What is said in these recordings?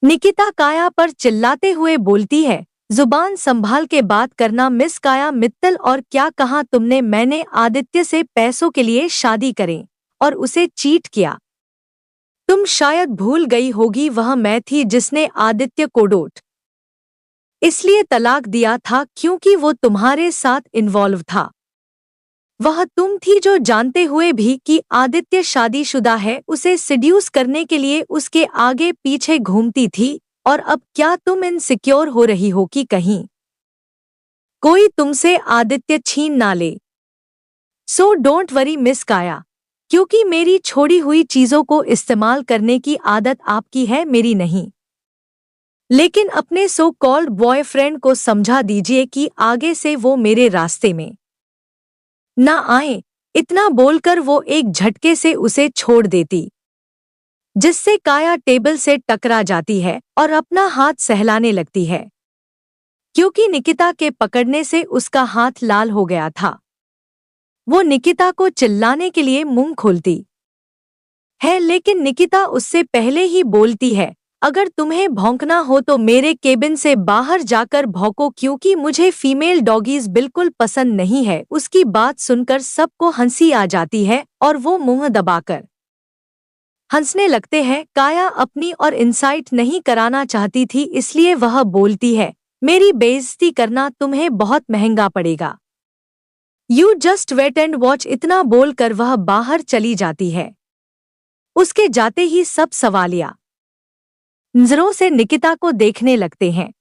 निकिता काया पर चिल्लाते हुए बोलती है, जुबान संभाल के बात करना मिस काया मित्तल। और क्या कहा तुमने? मैंने आदित्य से पैसों के लिए शादी करें और उसे चीट किया। तुम शायद भूल गई होगी, वह मैं थी जिसने आदित्य को डोट इसलिए तलाक दिया था क्योंकि वो तुम्हारे साथ इन्वॉल्व था। वह तुम थी जो जानते हुए भी कि आदित्य शादीशुदा है उसे सिड्यूस करने के लिए उसके आगे पीछे घूमती थी। और अब क्या तुम इनसिक्योर हो रही हो कि कहीं कोई तुमसे आदित्य छीन ना ले? सो डोंट वरी मिस काया, क्योंकि मेरी छोड़ी हुई चीजों को इस्तेमाल करने की आदत आपकी है, मेरी नहीं। लेकिन अपने सो कॉल्ड बॉयफ्रेंड को समझा दीजिए कि आगे से वो मेरे रास्ते में ना आए। इतना बोलकर वो एक झटके से उसे छोड़ देती, जिससे काया टेबल से टकरा जाती है और अपना हाथ सहलाने लगती है, क्योंकि निकिता के पकड़ने से उसका हाथ लाल हो गया था। वो निकिता को चिल्लाने के लिए मुंह खोलती है, लेकिन निकिता उससे पहले ही बोलती है, अगर तुम्हें भौंकना हो तो मेरे केबिन से बाहर जाकर भौंको, क्योंकि मुझे फीमेल डॉगीज बिल्कुल पसंद नहीं है। उसकी बात सुनकर सबको हंसी आ जाती है और वो मुंह दबाकर हंसने लगते हैं। काया अपनी और इंसाइट नहीं कराना चाहती थी, इसलिए वह बोलती है, मेरी बेइज्जती करना तुम्हें बहुत महंगा पड़ेगा। You just wait and watch. इतना बोलकर वह बाहर चली जाती है। उसके जाते ही सब सवालिया नजरों से निकिता को देखने लगते हैं।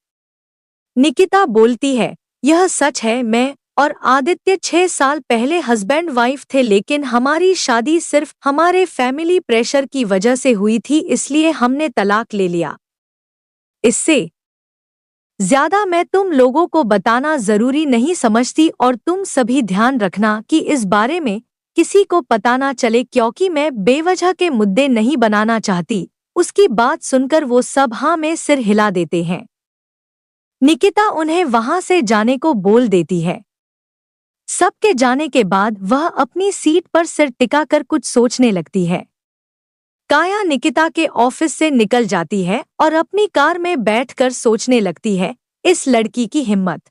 निकिता बोलती है, यह सच है, मैं और आदित्य 6 साल पहले हस्बैंड वाइफ थे, लेकिन हमारी शादी सिर्फ हमारे फैमिली प्रेशर की वजह से हुई थी, इसलिए हमने तलाक ले लिया। इससे ज्यादा मैं तुम लोगों को बताना जरूरी नहीं समझती, और तुम सभी ध्यान रखना कि इस बारे में किसी को पता ना चले, क्योंकि मैं बेवजह के मुद्दे नहीं बनाना चाहती। उसकी बात सुनकर वो सब हाँ में सिर हिला देते हैं। निकिता उन्हें वहां से जाने को बोल देती है। सबके जाने के बाद वह अपनी सीट पर सिर टिकाकर कुछ सोचने लगती है। काया निकिता के ऑफिस से निकल जाती है और अपनी कार में बैठकर सोचने लगती है, इस लड़की की हिम्मत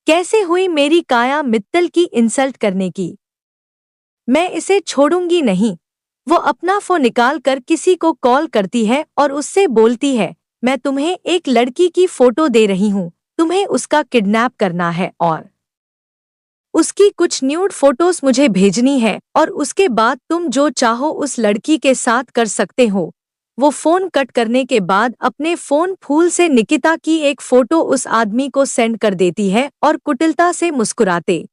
कैसे हुई मेरी काया मित्तल की इंसल्ट करने की। मैं इसे छोड़ूंगी नहीं। वो अपना फोन निकाल कर किसी को कॉल करती है और उससे बोलती है, मैं तुम्हें एक लड़की की फोटो दे रही हूँ, तुम्हें उसका किडनैप करना है और उसकी कुछ न्यूड फोटोज मुझे भेजनी है, और उसके बाद तुम जो चाहो उस लड़की के साथ कर सकते हो। वो फोन कट करने के बाद अपने फोन फूल से निकिता की एक फोटो उस आदमी को सेंड कर देती है और कुटिलता से मुस्कुराते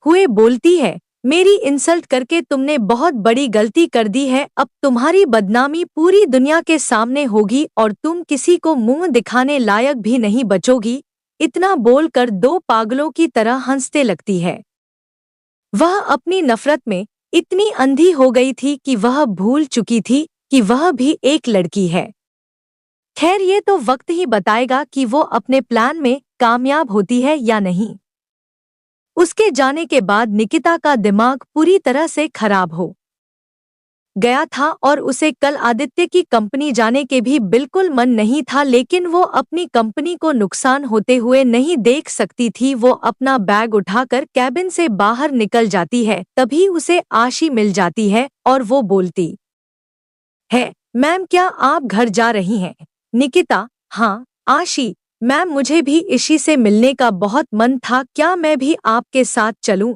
हुए बोलती है, मेरी इंसल्ट करके तुमने बहुत बड़ी गलती कर दी है। अब तुम्हारी बदनामी पूरी दुनिया के सामने होगी और तुम किसी को मुंह दिखाने लायक भी नहीं बचोगी। इतना बोलकर दो पागलों की तरह हंसते लगती है। वह अपनी नफरत में इतनी अंधी हो गई थी कि वह भूल चुकी थी कि वह भी एक लड़की है। खैर, ये तो वक्त ही बताएगा कि वो अपने प्लान में कामयाब होती है या नहीं। उसके जाने के बाद निकिता का दिमाग पूरी तरह से खराब हो गया था और उसे कल आदित्य की कंपनी जाने के भी बिल्कुल मन नहीं था, लेकिन वो अपनी कंपनी को नुकसान होते हुए नहीं देख सकती थी। वो अपना बैग उठाकर कैबिन से बाहर निकल जाती है। तभी उसे आशी मिल जाती है और वो बोलती है, मैम क्या आप घर जा रही हैं? निकिता, हाँ आशी मैम, मुझे भी इशी से मिलने का बहुत मन था, क्या मैं भी आपके साथ चलूं?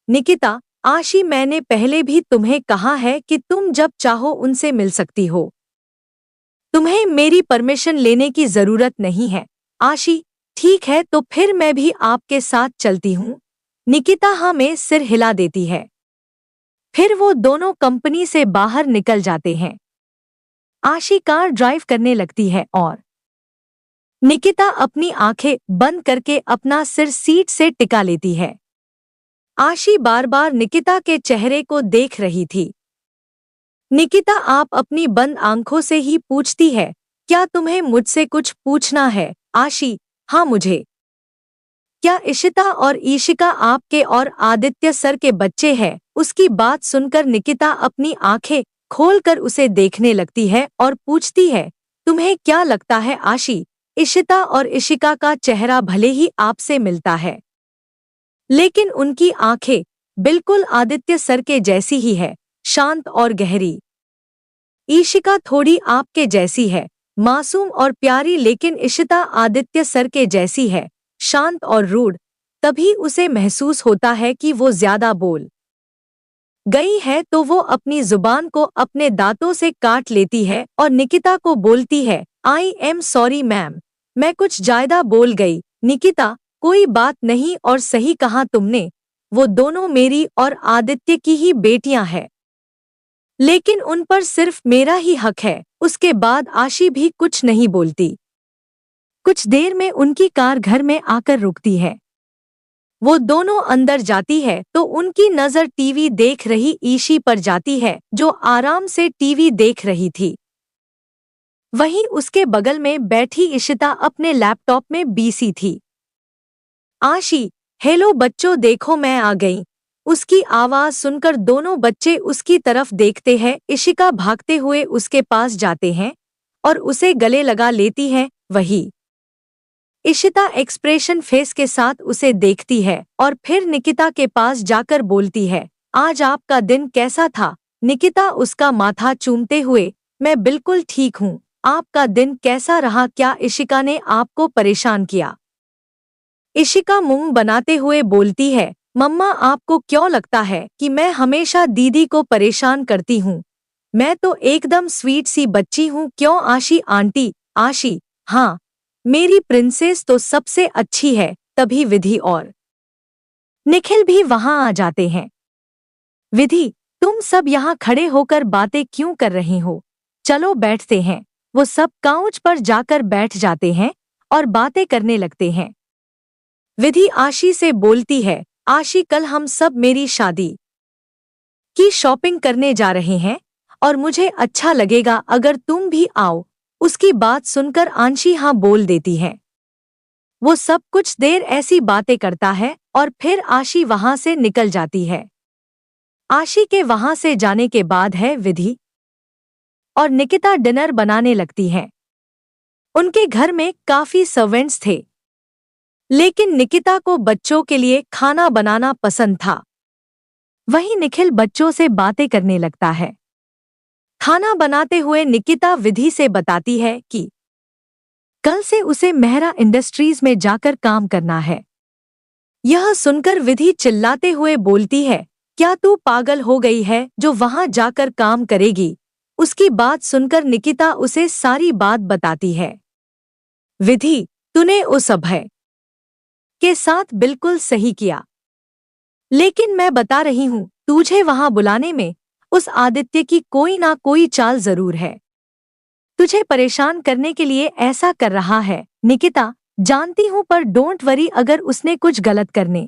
निकिता, आशी मैंने पहले भी तुम्हें कहा है कि तुम जब चाहो उनसे मिल सकती हो, तुम्हें मेरी परमिशन लेने की जरूरत नहीं है। आशी, ठीक है तो फिर मैं भी आपके साथ चलती हूँ। निकिता हाँ में सिर हिला देती है। फिर वो दोनों कंपनी से बाहर निकल जाते हैं। आशी कार ड्राइव करने लगती है और निकिता अपनी आंखें बंद करके अपना सिर सीट से टिका लेती है। आशी बार बार निकिता के चेहरे को देख रही थी। निकिता आप अपनी बंद आंखों से ही पूछती है, क्या तुम्हें मुझसे कुछ पूछना है? आशी, हाँ मुझे। क्या इशिता और ईशिका आपके और आदित्य सर के बच्चे हैं? उसकी बात सुनकर निकिता अपनी आंखें खोलकर उसे देखने लगती है और पूछती है, तुम्हें क्या लगता है आशी? इशिता और इशिका का चेहरा भले ही आपसे मिलता है, लेकिन उनकी आंखें बिल्कुल आदित्य सर के जैसी ही है, शांत और गहरी। ईशिका थोड़ी आपके जैसी है, मासूम और प्यारी, लेकिन इशिता आदित्य सर के जैसी है, शांत और रूढ़। तभी उसे महसूस होता है कि वो ज्यादा बोल गई है तो वो अपनी जुबान को अपने दांतों से काट लेती है और निकिता को बोलती है, आई एम सॉरी मैम, मैं कुछ ज्यादा बोल गई। निकिता, कोई बात नहीं और सही कहा तुमने, वो दोनों मेरी और आदित्य की ही बेटियां हैं, लेकिन उन पर सिर्फ मेरा ही हक है। उसके बाद आशी भी कुछ नहीं बोलती। कुछ देर में उनकी कार घर में आकर रुकती है। वो दोनों अंदर जाती है तो उनकी नजर टीवी देख रही ईशी पर जाती है, जो आराम से टीवी देख रही थी। वहीं उसके बगल में बैठी इशिता अपने लैपटॉप में बिजी थी। आशी, हेलो बच्चों, देखो मैं आ गई। उसकी आवाज सुनकर दोनों बच्चे उसकी तरफ देखते हैं। इशिका भागते हुए उसके पास जाते हैं और उसे गले लगा लेती है। वही इशिता एक्सप्रेशन फेस के साथ उसे देखती है और फिर निकिता के पास जाकर बोलती है, आज आपका दिन कैसा था? निकिता उसका माथा चूमते हुए, मैं बिल्कुल ठीक हूँ, आपका दिन कैसा रहा? क्या इशिका ने आपको परेशान किया? इशिका मुंह बनाते हुए बोलती है, मम्मा आपको क्यों लगता है कि मैं हमेशा दीदी को परेशान करती हूँ? मैं तो एकदम स्वीट सी बच्ची हूँ। क्यों आशी आंटी? आशी, हाँ, मेरी प्रिंसेस तो सबसे अच्छी है। तभी विधि और निखिल भी वहां आ जाते हैं। विधि, तुम सब यहाँ खड़े होकर बातें क्यों कर रही हो? चलो बैठते हैं। वो सब काउच पर जाकर बैठ जाते हैं और बातें करने लगते हैं। विधि आशी से बोलती है, आशी, कल हम सब मेरी शादी की शॉपिंग करने जा रहे हैं और मुझे अच्छा लगेगा अगर तुम भी आओ। उसकी बात सुनकर आंशी हाँ बोल देती है। वो सब कुछ देर ऐसी बातें करता है और फिर आशी वहां से निकल जाती है। आशी के वहां से जाने के बाद है विधि और निकिता डिनर बनाने लगती हैं। उनके घर में काफी सर्वेंट्स थे, लेकिन निकिता को बच्चों के लिए खाना बनाना पसंद था। वहीं निखिल बच्चों से बातें करने लगता है। खाना बनाते हुए निकिता विधि से बताती है कि कल से उसे मेहरा इंडस्ट्रीज में जाकर काम करना है। यह सुनकर विधि चिल्लाते हुए बोलती है, क्या तू पागल हो गई है जो वहां जाकर काम करेगी? उसकी बात सुनकर निकिता उसे सारी बात बताती है। विधि, तूने उस अभय के साथ बिल्कुल सही किया, लेकिन मैं बता रही हूँ, तुझे वहां बुलाने में उस आदित्य की कोई ना कोई चाल जरूर है। तुझे परेशान करने के लिए ऐसा कर रहा है। निकिता, जानती हूँ, पर डोंट वरी, अगर उसने कुछ गलत करने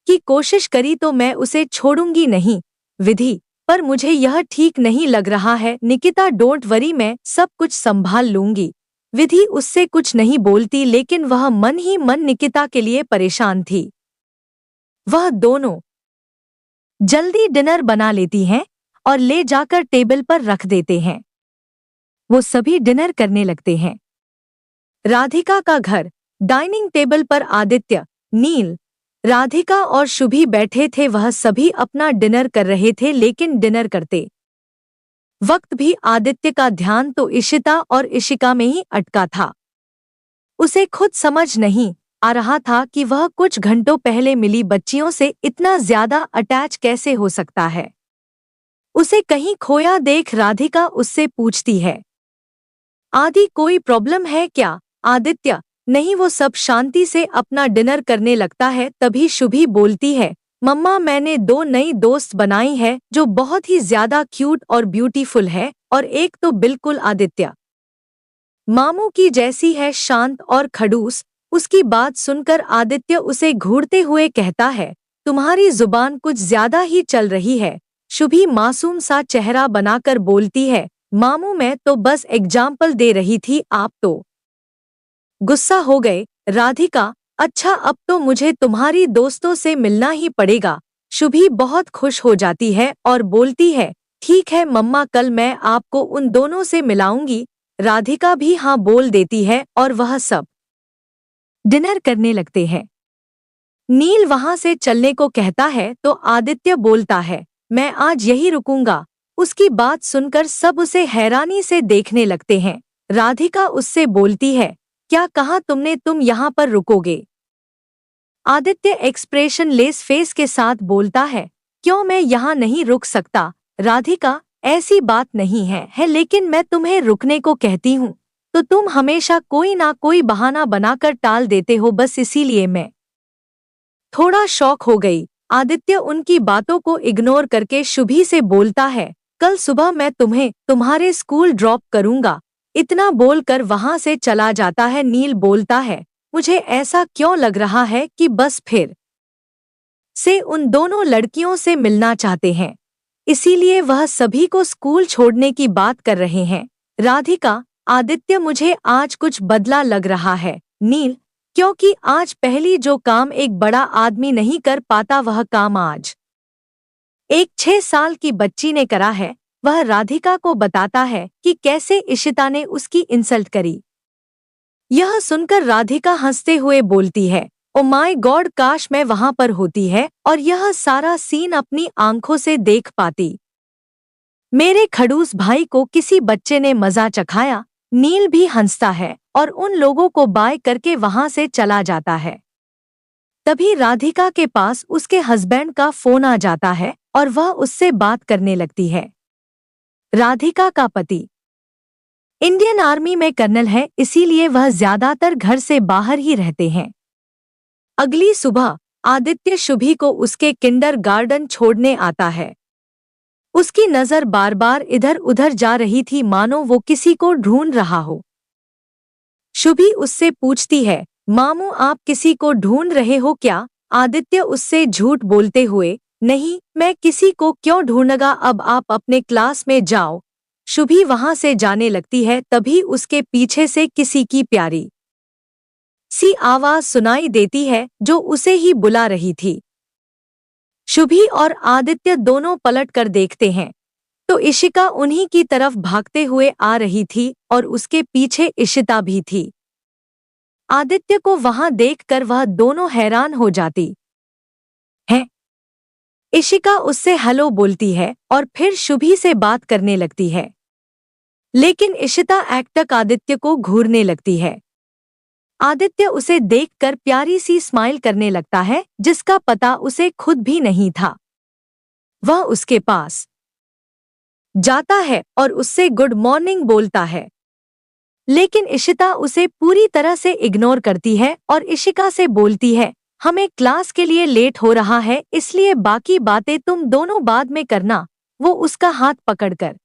की कोशिश करी तो मैं उसे छोड़ूंगी नहीं। विधि, पर मुझे यह ठीक नहीं लग रहा है। निकिता, डोंट वरी, मैं सब कुछ संभाल लूंगी। विधि उससे कुछ नहीं बोलती, लेकिन वह मन ही मन निकिता के लिए परेशान थी। वह दोनों जल्दी डिनर बना लेती हैं और ले जाकर टेबल पर रख देते हैं। वो सभी डिनर करने लगते हैं। राधिका का घर। डाइनिंग टेबल पर आदित्य, नील, राधिका और शुभी बैठे थे। वह सभी अपना डिनर कर रहे थे, लेकिन डिनर करते वक्त भी आदित्य का ध्यान तो इशिता और इशिका में ही अटका था। उसे खुद समझ नहीं आ रहा था कि वह कुछ घंटों पहले मिली बच्चियों से इतना ज्यादा अटैच कैसे हो सकता है। उसे कहीं खोया देख राधिका उससे पूछती है, आदि कोई प्रॉब्लम है क्या? आदित्य, नहीं, वो सब शांति से अपना डिनर करने लगता है। तभी शुभी बोलती है, मम्मा, मैंने 2 नई दोस्त बनाई है जो बहुत ही ज्यादा क्यूट और ब्यूटीफुल है, और एक तो बिल्कुल आदित्य मामू की जैसी है, शांत और खड़ूस। उसकी बात सुनकर आदित्य उसे घूरते हुए कहता है, तुम्हारी जुबान कुछ ज्यादा ही चल रही है। शुभी मासूम सा चेहरा बनाकर बोलती है, मामू, मैं तो बस एग्जाम्पल दे रही थी, आप तो गुस्सा हो गए। राधिका, अच्छा, अब तो मुझे तुम्हारी दोस्तों से मिलना ही पड़ेगा। शुभी बहुत खुश हो जाती है और बोलती है, ठीक है मम्मा, कल मैं आपको उन दोनों से मिलाऊंगी। राधिका भी हाँ बोल देती है और वह सब डिनर करने लगते हैं। नील वहां से चलने को कहता है तो आदित्य बोलता है, मैं आज यही रुकूंगा। उसकी बात सुनकर सब उसे हैरानी से देखने लगते हैं। राधिका उससे बोलती है, क्या कहा तुमने, तुम यहाँ पर रुकोगे? आदित्य एक्सप्रेशन लेस फेस के साथ बोलता है, क्यों, मैं यहाँ नहीं रुक सकता। राधिका, ऐसी बात नहीं है लेकिन मैं तुम्हें रुकने को कहती हूँ तो तुम हमेशा कोई ना कोई बहाना बनाकर टाल देते हो, बस इसीलिए मैं थोड़ा शॉक हो गई। आदित्य उनकी बातों को इग्नोर करके शुभी से बोलता है, कल सुबह मैं तुम्हें तुम्हारे स्कूल ड्रॉप करूंगा। इतना बोलकर वहां से चला जाता है। नील बोलता है, मुझे ऐसा क्यों लग रहा है कि बस फिर से उन दोनों लड़कियों से मिलना चाहते हैं, इसीलिए वह सभी को स्कूल छोड़ने की बात कर रहे हैं। राधिका, आदित्य, मुझे आज कुछ बदला लग रहा है। नील, क्योंकि आज पहली जो काम एक बड़ा आदमी नहीं कर पाता वह काम आज एक 6 साल की बच्ची ने करा है। वह राधिका को बताता है कि कैसे इशिता ने उसकी इंसल्ट करी। यह सुनकर राधिका हंसते हुए बोलती है, ओ माय गॉड, काश मैं वहां पर होती है और यह सारा सीन अपनी आंखों से देख पाती। मेरे खड़ूस भाई को किसी बच्चे ने मजा चखाया। नील भी हंसता है और उन लोगों को बाय करके वहां से चला जाता है। तभी राधिका के पास उसके हस्बैंड का फोन आ जाता है और वह उससे बात करने लगती है। राधिका का पति इंडियन आर्मी में कर्नल है, इसीलिए वह ज्यादातर घर से बाहर ही रहते हैं। अगली सुबह आदित्य शुभी को उसके किंडरगार्टन छोड़ने आता है। उसकी नजर बार बार इधर उधर जा रही थी, मानो वो किसी को ढूंढ रहा हो। शुभी उससे पूछती है, मामू, आप किसी को ढूंढ रहे हो क्या? आदित्य उससे झूठ बोलते हुए, नहीं, मैं किसी को क्यों ढूंढूंगा, अब आप अपने क्लास में जाओ। शुभी वहां से जाने लगती है। तभी उसके पीछे से किसी की प्यारी सी आवाज सुनाई देती है जो उसे ही बुला रही थी। शुभी और आदित्य दोनों पलट कर देखते हैं तो इशिका उन्हीं की तरफ भागते हुए आ रही थी और उसके पीछे इशिता भी थी। आदित्य को वहां देखकर वह दोनों हैरान हो जाती है। इशिका उससे हेलो बोलती है और फिर शुभी से बात करने लगती है, लेकिन इशिता एकटक आदित्य को घूरने लगती है। आदित्य उसे देखकर प्यारी सी स्माइल करने लगता है, जिसका पता उसे खुद भी नहीं था। वह उसके पास जाता है और उससे गुड मॉर्निंग बोलता है, लेकिन इशिता उसे पूरी तरह से इग्नोर करती है और इशिका से बोलती है, हमें क्लास के लिए लेट हो रहा है, इसलिए बाकी बातें तुम दोनों बाद में करना। वो उसका हाथ पकड़कर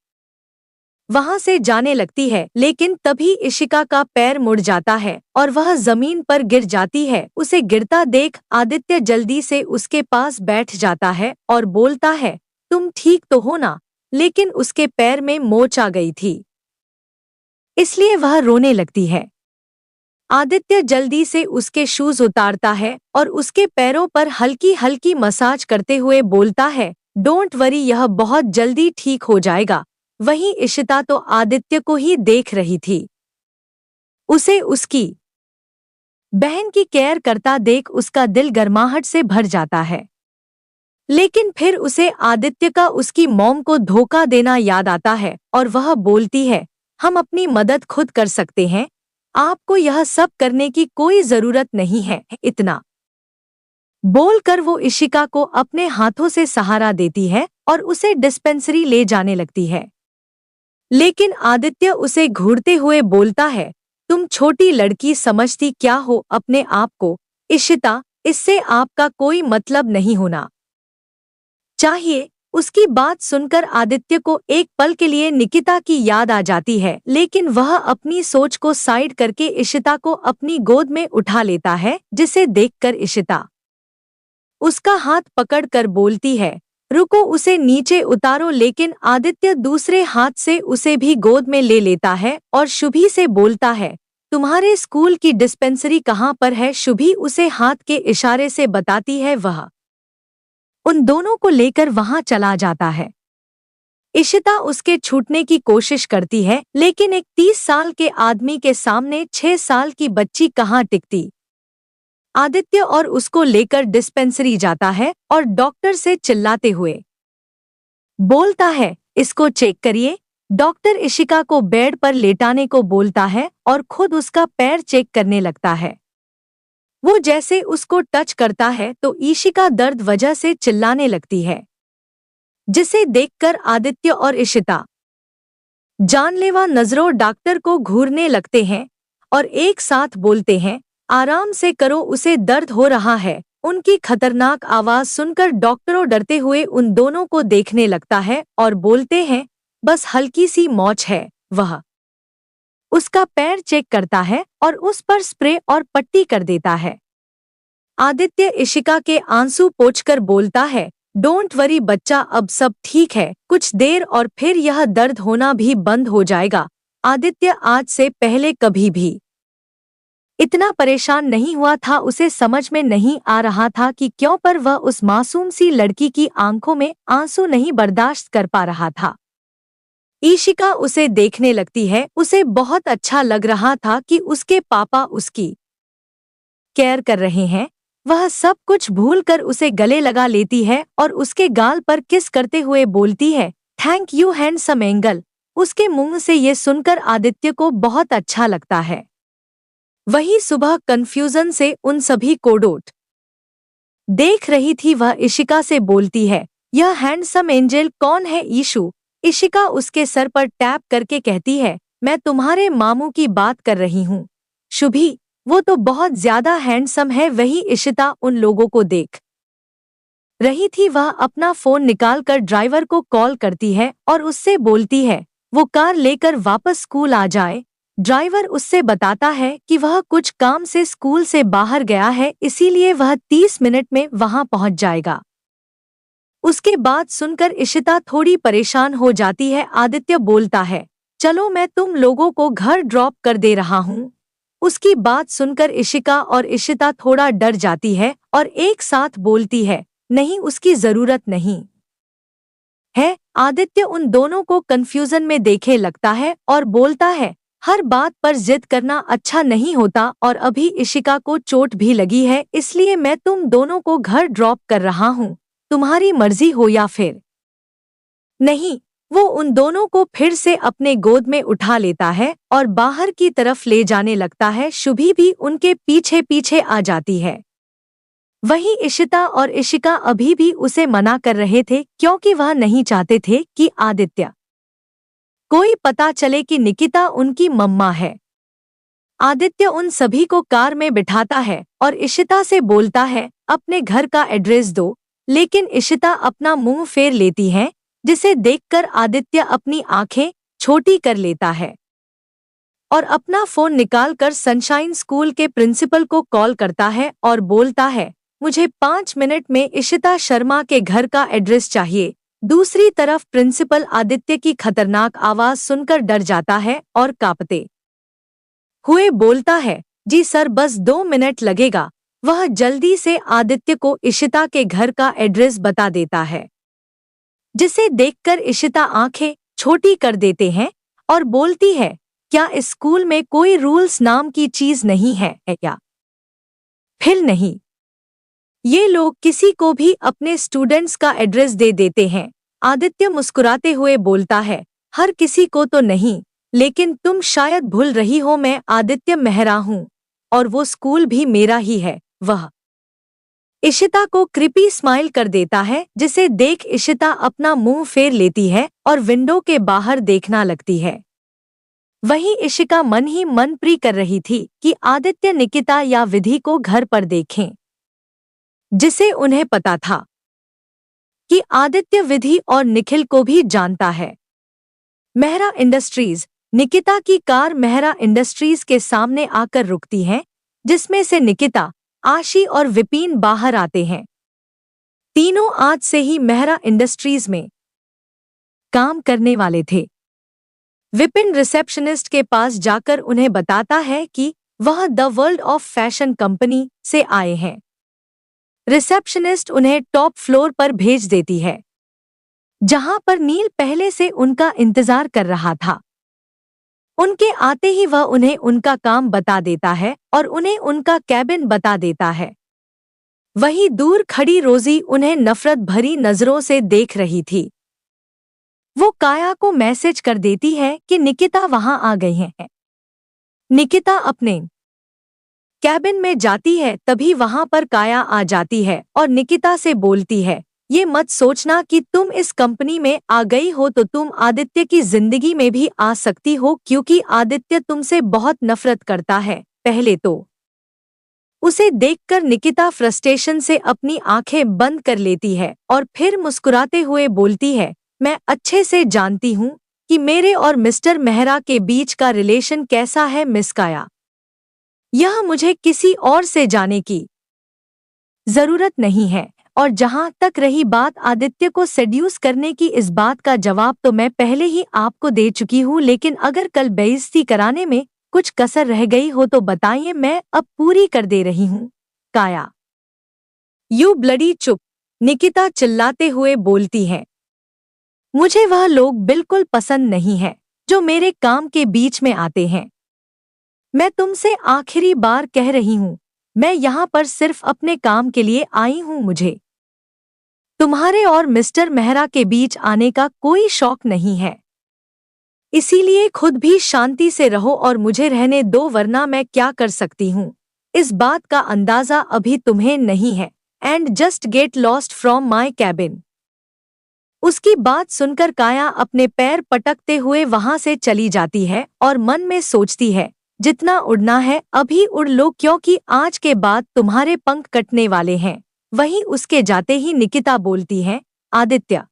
वहां से जाने लगती है, लेकिन तभी इशिका का पैर मुड़ जाता है और वह जमीन पर गिर जाती है। उसे गिरता देख आदित्य जल्दी से उसके पास बैठ जाता है और बोलता है, तुम ठीक तो हो ना? लेकिन उसके पैर में मोच आ गई थी, इसलिए वह रोने लगती है। आदित्य जल्दी से उसके शूज उतारता है और उसके पैरों पर हल्की हल्की मसाज करते हुए बोलता है, डोंट वरी, यह बहुत जल्दी ठीक हो जाएगा। वहीं इशिता तो आदित्य को ही देख रही थी। उसे उसकी बहन की केयर करता देख उसका दिल गर्माहट से भर जाता है, लेकिन फिर उसे आदित्य का उसकी मॉम को धोखा देना याद आता है और वह बोलती है, हम अपनी मदद खुद कर सकते हैं, आपको यह सब करने की कोई जरूरत नहीं है। इतना बोलकर वो इशिका को अपने हाथों से सहारा देती है और उसे डिस्पेंसरी ले जाने लगती है। लेकिन आदित्य उसे घूरते हुए बोलता है, तुम छोटी लड़की समझती क्या हो अपने आप को? इशिता, इससे आपका कोई मतलब नहीं होना चाहिए। उसकी बात सुनकर आदित्य को एक पल के लिए निकिता की याद आ जाती है, लेकिन वह अपनी सोच को साइड करके इशिता को अपनी गोद में उठा लेता है, जिसे देखकर इशिता उसका हाथ पकड़कर बोलती है, रुको, उसे नीचे उतारो। लेकिन आदित्य दूसरे हाथ से उसे भी गोद में ले लेता है और शुभी से बोलता है, तुम्हारे स्कूल की डिस्पेंसरी कहाँ पर है? शुभी उसे हाथ के इशारे से बताती है। वह उन दोनों को लेकर वहां चला जाता है। इशिता उसके छूटने की कोशिश करती है, लेकिन एक 30 साल के आदमी के सामने 6 साल की बच्ची कहाँ टिकती। आदित्य और उसको लेकर डिस्पेंसरी जाता है और डॉक्टर से चिल्लाते हुए बोलता है, इसको चेक करिए। डॉक्टर इशिका को बेड पर लेटाने को बोलता है और खुद उसका पैर चेक करने लगता है। वो जैसे उसको टच करता है तो इशिका दर्द वजह से चिल्लाने लगती है, जिसे देखकर आदित्य और इशिता जानलेवा नजरों डॉक्टर को घूरने लगते हैं और एक साथ बोलते हैं, आराम से करो, उसे दर्द हो रहा है। उनकी खतरनाक आवाज सुनकर डॉक्टरों डरते हुए उन दोनों को देखने लगता है और बोलते हैं, बस हल्की सी मौच है। वह उसका पैर चेक करता है और उस पर स्प्रे और पट्टी कर देता है। आदित्य इशिका के आंसू पोंछकर बोलता है, डोंट वरी बच्चा, अब सब ठीक है, कुछ देर और फिर यह दर्द होना भी बंद हो जाएगा। आदित्य आज से पहले कभी भी इतना परेशान नहीं हुआ था। उसे समझ में नहीं आ रहा था कि क्यों पर वह उस मासूम सी लड़की की आंखों में आंसू नहीं बर्दाश्त कर पा रहा था। इशिका उसे देखने लगती है। उसे बहुत अच्छा लग रहा था कि उसके पापा उसकी केयर कर रहे हैं। वह सब कुछ भूलकर उसे गले लगा लेती है और उसके गाल पर किस करते हुए बोलती है, थैंक यू हैंडसम एंगल। उसके मुंह से ये सुनकर आदित्य को बहुत अच्छा लगता है। वही सुबह कंफ्यूजन से उन सभी को डोट देख रही थी। वह इशिका से बोलती है, यह हैंडसम एंजल कौन है ईशु? इशिका उसके सर पर टैप करके कहती है, मैं तुम्हारे मामू की बात कर रही हूँ शुभी, वो तो बहुत ज्यादा हैंडसम है। वही इशिता उन लोगों को देख रही थी। वह अपना फोन निकालकर ड्राइवर को कॉल करती है और उससे बोलती है वो कार लेकर वापस स्कूल आ जाए। ड्राइवर उससे बताता है कि वह कुछ काम से स्कूल से बाहर गया है, इसीलिए वह 30 मिनट में वहां पहुंच जाएगा। उसके बाद सुनकर इशिता थोड़ी परेशान हो जाती है। आदित्य बोलता है, चलो मैं तुम लोगों को घर ड्रॉप कर दे रहा हूँ। उसकी बात सुनकर इशिका और इशिता थोड़ा डर जाती है और एक साथ बोलती है, नहीं, उसकी जरूरत नहीं है। आदित्य उन दोनों को कंफ्यूजन में देखे लगता है और बोलता है, हर बात पर जिद करना अच्छा नहीं होता और अभी इशिका को चोट भी लगी है, इसलिए मैं तुम दोनों को घर ड्रॉप कर रहा हूँ। तुम्हारी मर्जी हो या फिर नहीं। वो उन दोनों को फिर से अपने गोद में उठा लेता है और बाहर की तरफ ले जाने लगता है। शुभी भी उनके पीछे पीछे आ जाती है। वहीं इशिता और इशिका अभी भी उसे मना कर रहे थे, क्योंकि वह नहीं चाहते थे कि आदित्य कोई पता चले कि निकिता उनकी मम्मा है। आदित्य उन सभी को कार में बिठाता है और इशिता से बोलता है, अपने घर का एड्रेस दो। लेकिन इशिता अपना मुंह फेर लेती है, जिसे देखकर आदित्य अपनी आंखें छोटी कर लेता है और अपना फोन निकालकर सनशाइन स्कूल के प्रिंसिपल को कॉल करता है और बोलता है, मुझे 5 मिनट में इशिता शर्मा के घर का एड्रेस चाहिए। दूसरी तरफ प्रिंसिपल आदित्य की खतरनाक आवाज सुनकर डर जाता है और कांपते हुए बोलता है, जी सर, बस 2 मिनट लगेगा। वह जल्दी से आदित्य को इशिता के घर का एड्रेस बता देता है, जिसे देखकर इशिता आंखें छोटी कर देते हैं और बोलती है, क्या इस स्कूल में कोई रूल्स नाम की चीज नहीं है क्या? फिर नहीं, ये लोग किसी को भी अपने स्टूडेंट्स का एड्रेस दे देते हैं। आदित्य मुस्कुराते हुए बोलता है, हर किसी को तो नहीं, लेकिन तुम शायद भूल रही हो, मैं आदित्य मेहरा हूँ और वो स्कूल भी मेरा ही है। वह इशिता को क्रिपी स्माइल कर देता है, जिसे देख इशिता अपना मुंह फेर लेती है और विंडो के बाहर देखना लगती है। वहीं इशिका मन ही मन प्री कर रही थी कि आदित्य निकिता या विधि को घर पर देखें, जिसे उन्हें पता था कि आदित्य विधि और निखिल को भी जानता है। मेहरा इंडस्ट्रीज। निकिता की कार मेहरा इंडस्ट्रीज के सामने आकर रुकती है, जिसमें से निकिता, आशी और विपिन बाहर आते हैं। तीनों आज से ही मेहरा इंडस्ट्रीज में काम करने वाले थे। विपिन रिसेप्शनिस्ट के पास जाकर उन्हें बताता है कि वह the world of fashion company से आए हैं। रिसेप्शनिस्ट उन्हें टॉप फ्लोर पर भेज देती है। जहां पर नील पहले से उनका इंतजार कर रहा था। उनके आते ही वह उन्हें उनका काम बता देता है और उन्हें उनका कैबिन बता देता है। वहीं दूर खड़ी रोजी उन्हें नफरत भरी नजरों से देख रही थी। वो काया को मैसेज कर देती है कि निकिता वहां आ गई हैं। निकिता अपने कैबिन में जाती है, तभी वहां पर काया आ जाती है और निकिता से बोलती है, ये मत सोचना कि तुम इस कंपनी में आ गई हो तो तुम आदित्य की जिंदगी में भी आ सकती हो, क्योंकि आदित्य तुमसे बहुत नफरत करता है। पहले तो उसे देखकर निकिता फ्रस्ट्रेशन से अपनी आंखें बंद कर लेती है और फिर मुस्कुराते हुए बोलती है, मैं अच्छे से जानती हूँ कि मेरे और मिस्टर मेहरा के बीच का रिलेशन कैसा है मिस काया। यह मुझे किसी और से जाने की जरूरत नहीं है। और जहां तक रही बात आदित्य को सेड्यूस करने की, इस बात का जवाब तो मैं पहले ही आपको दे चुकी हूँ, लेकिन अगर कल बेइज्जती कराने में कुछ कसर रह गई हो तो बताइए, मैं अब पूरी कर दे रही हूँ। काया, यू ब्लडी चुप, निकिता चिल्लाते हुए बोलती है। मुझे वह लोग बिल्कुल पसंद नहीं है जो मेरे काम के बीच में आते हैं। मैं तुमसे आखिरी बार कह रही हूँ, मैं यहाँ पर सिर्फ अपने काम के लिए आई हूँ। मुझे तुम्हारे और मिस्टर मेहरा के बीच आने का कोई शौक नहीं है, इसीलिए खुद भी शांति से रहो और मुझे रहने दो, वरना मैं क्या कर सकती हूँ इस बात का अंदाजा अभी तुम्हें नहीं है। And just get lost from my cabin. उसकी बात सुनकर काया अपने पैर पटकते हुए वहां से चली जाती है और मन में सोचती है, जितना उड़ना है अभी उड़ लो, क्योंकि आज के बाद तुम्हारे पंख कटने वाले हैं। वहीं उसके जाते ही निकिता बोलती है, आदित्य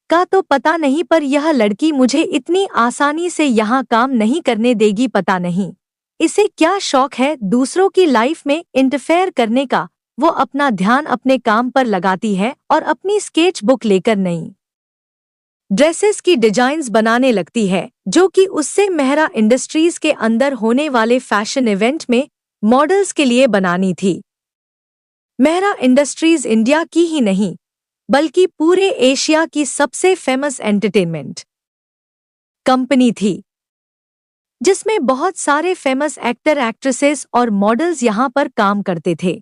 का तो पता नहीं, पर यह लड़की मुझे इतनी आसानी से यहाँ काम नहीं करने देगी। पता नहीं इसे क्या शौक है दूसरों की लाइफ में इंटरफेयर करने का। वो अपना ध्यान अपने काम पर लगाती है और अपनी स्केच बुक लेकर नई ड्रेसेस की डिजाइन्स बनाने लगती है, जो कि उससे मेहरा इंडस्ट्रीज के अंदर होने वाले फैशन इवेंट में मॉडल्स के लिए बनानी थी। मेहरा इंडस्ट्रीज इंडिया की ही नहीं बल्कि पूरे एशिया की सबसे फेमस एंटरटेनमेंट कंपनी थी, जिसमें बहुत सारे फेमस एक्टर एक्ट्रेसेस और मॉडल्स यहां पर काम करते थे।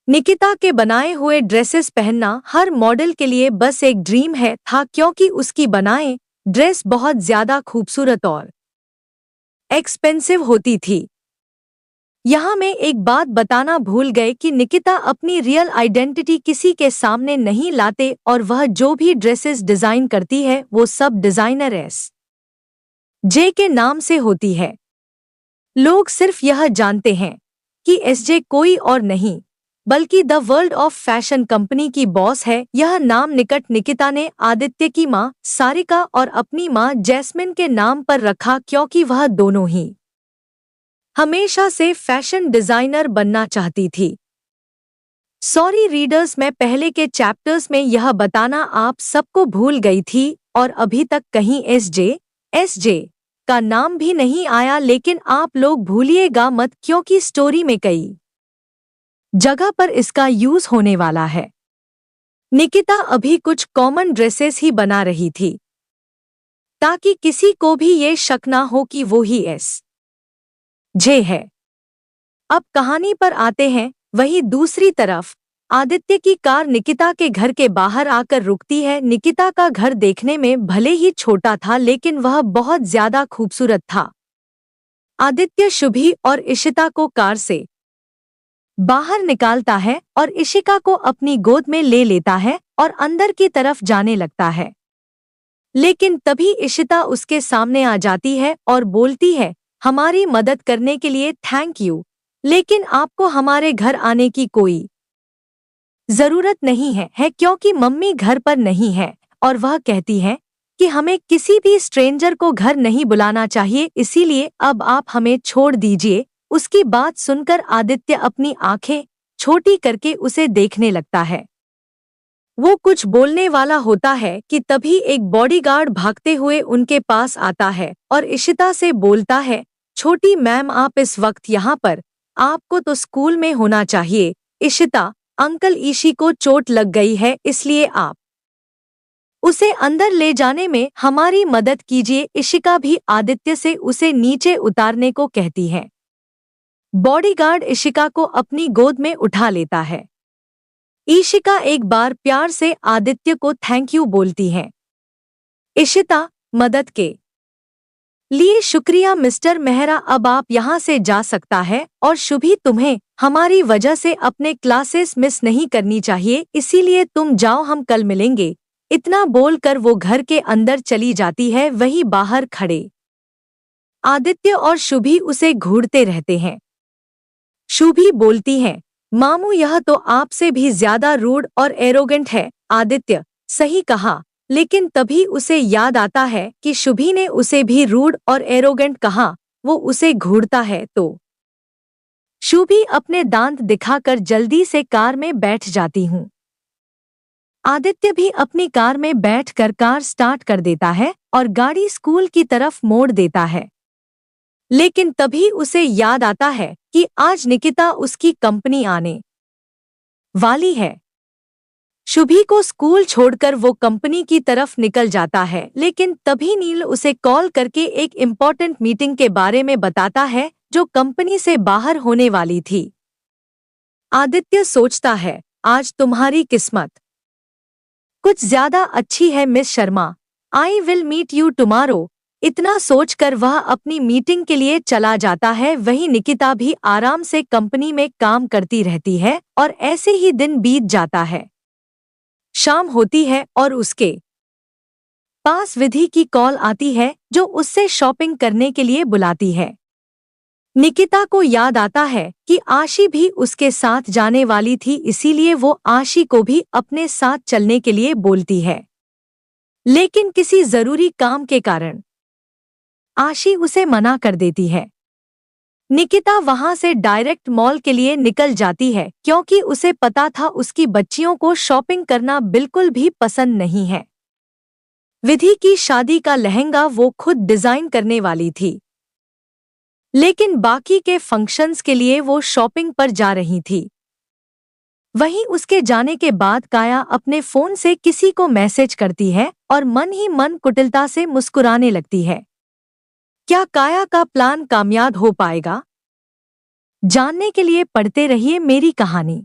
निकिता के बनाए हुए ड्रेसेस पहनना हर मॉडल के लिए बस एक ड्रीम है था, क्योंकि उसकी बनाए ड्रेस बहुत ज्यादा खूबसूरत और एक्सपेंसिव होती थी। यहाँ मैं एक बात बताना भूल गए कि निकिता अपनी रियल आइडेंटिटी किसी के सामने नहीं लाते और वह जो भी ड्रेसेस डिजाइन करती है वो सब डिजाइनर एस.जे. के नाम से होती है। लोग सिर्फ यह जानते हैं कि एस.जे. कोई और नहीं बल्कि the world of fashion company की बॉस है। यह नाम निकट निकिता ने आदित्य की मां सारिका और अपनी मां जैस्मिन के नाम पर रखा, क्योंकि वह दोनों ही हमेशा से फैशन डिजाइनर बनना चाहती थी। सॉरी रीडर्स, मैं पहले के चैप्टर्स में यह बताना आप सबको भूल गई थी और अभी तक कहीं एस.जे. का नाम भी नहीं आया, लेकिन आप लोग भूलिएगा मत, क्योंकि स्टोरी में कई जगह पर इसका यूज होने वाला है। निकिता अभी कुछ कॉमन ड्रेसेस ही बना रही थी ताकि किसी को भी ये शक ना हो कि वो ही एस.जे. है। अब कहानी पर आते हैं। वहीं दूसरी तरफ आदित्य की कार निकिता के घर के बाहर आकर रुकती है। निकिता का घर देखने में भले ही छोटा था, लेकिन वह बहुत ज्यादा खूबसूरत था। आदित्य शुभी और इशिता को कार से बाहर निकालता है और इशिका को अपनी गोद में ले लेता है और अंदर की तरफ जाने लगता है। लेकिन तभी इशिता उसके सामने आ जाती है और बोलती है, हमारी मदद करने के लिए थैंक यू, लेकिन आपको हमारे घर आने की कोई जरूरत नहीं है क्योंकि मम्मी घर पर नहीं है और वह कहती है कि हमें किसी भी स्ट्रेंजर को घर नहीं बुलाना चाहिए, इसीलिए अब आप हमें छोड़ दीजिए। उसकी बात सुनकर आदित्य अपनी आंखें छोटी करके उसे देखने लगता है। वो कुछ बोलने वाला होता है कि तभी एक बॉडीगार्ड भागते हुए उनके पास आता है और इशिता से बोलता है, छोटी मैम आप इस वक्त यहाँ पर, आपको तो स्कूल में होना चाहिए। इशिता, अंकल ईशी को चोट लग गई है, इसलिए आप उसे अंदर ले जाने में हमारी मदद कीजिए। इशिका भी आदित्य से उसे नीचे उतारने को कहती है। बॉडीगार्ड इशिका को अपनी गोद में उठा लेता है। इशिका एक बार प्यार से आदित्य को थैंक यू बोलती है। इशिता, मदद के लिए शुक्रिया मिस्टर मेहरा, अब आप यहाँ से जा सकता है और शुभी तुम्हें हमारी वजह से अपने क्लासेस मिस नहीं करनी चाहिए, इसीलिए तुम जाओ, हम कल मिलेंगे। इतना बोलकर वो घर के अंदर चली जाती है। वहीं बाहर खड़े आदित्य और शुभी उसे घूरते रहते हैं। शुभी बोलती है, मामू यह तो आपसे भी ज्यादा रूड और एरोगेंट है। आदित्य, सही कहा, लेकिन तभी उसे याद आता है कि शुभी ने उसे भी रूड और एरोगेंट कहा। वो उसे घूरता है तो शुभी अपने दांत दिखाकर जल्दी से कार में बैठ जाती हूँ। आदित्य भी अपनी कार में बैठकर कार स्टार्ट कर देता है और गाड़ी स्कूल की तरफ मोड़ देता है। लेकिन तभी उसे याद आता है कि आज निकिता उसकी कंपनी आने वाली है। शुभी को स्कूल छोड़कर वो कंपनी की तरफ निकल जाता है, लेकिन तभी नील उसे कॉल करके एक इम्पोर्टेंट मीटिंग के बारे में बताता है जो कंपनी से बाहर होने वाली थी। आदित्य सोचता है, आज तुम्हारी किस्मत कुछ ज्यादा अच्छी है miss Sharma. I will meet you tomorrow. इतना सोचकर वह अपनी मीटिंग के लिए चला जाता है। वहीं निकिता भी आराम से कंपनी में काम करती रहती है और ऐसे ही दिन बीत जाता है। शाम होती है और उसके पास विधि की कॉल आती है जो उससे शॉपिंग करने के लिए बुलाती है। निकिता को याद आता है कि आशी भी उसके साथ जाने वाली थी, इसीलिए वो आशी को भी अपने साथ चलने के लिए बोलती है। लेकिन किसी जरूरी काम के कारण आशी उसे मना कर देती है। निकिता वहां से डायरेक्ट मॉल के लिए निकल जाती है क्योंकि उसे पता था उसकी बच्चियों को शॉपिंग करना बिल्कुल भी पसंद नहीं है। विधि की शादी का लहंगा वो खुद डिजाइन करने वाली थी, लेकिन बाकी के फंक्शंस के लिए वो शॉपिंग पर जा रही थी। वहीं उसके जाने के बाद काया अपने फोन से किसी को मैसेज करती है और मन ही मन कुटिलता से मुस्कुराने लगती है। क्या काया का प्लान कामयाब हो पाएगा? जानने के लिए पढ़ते रहिए मेरी कहानी।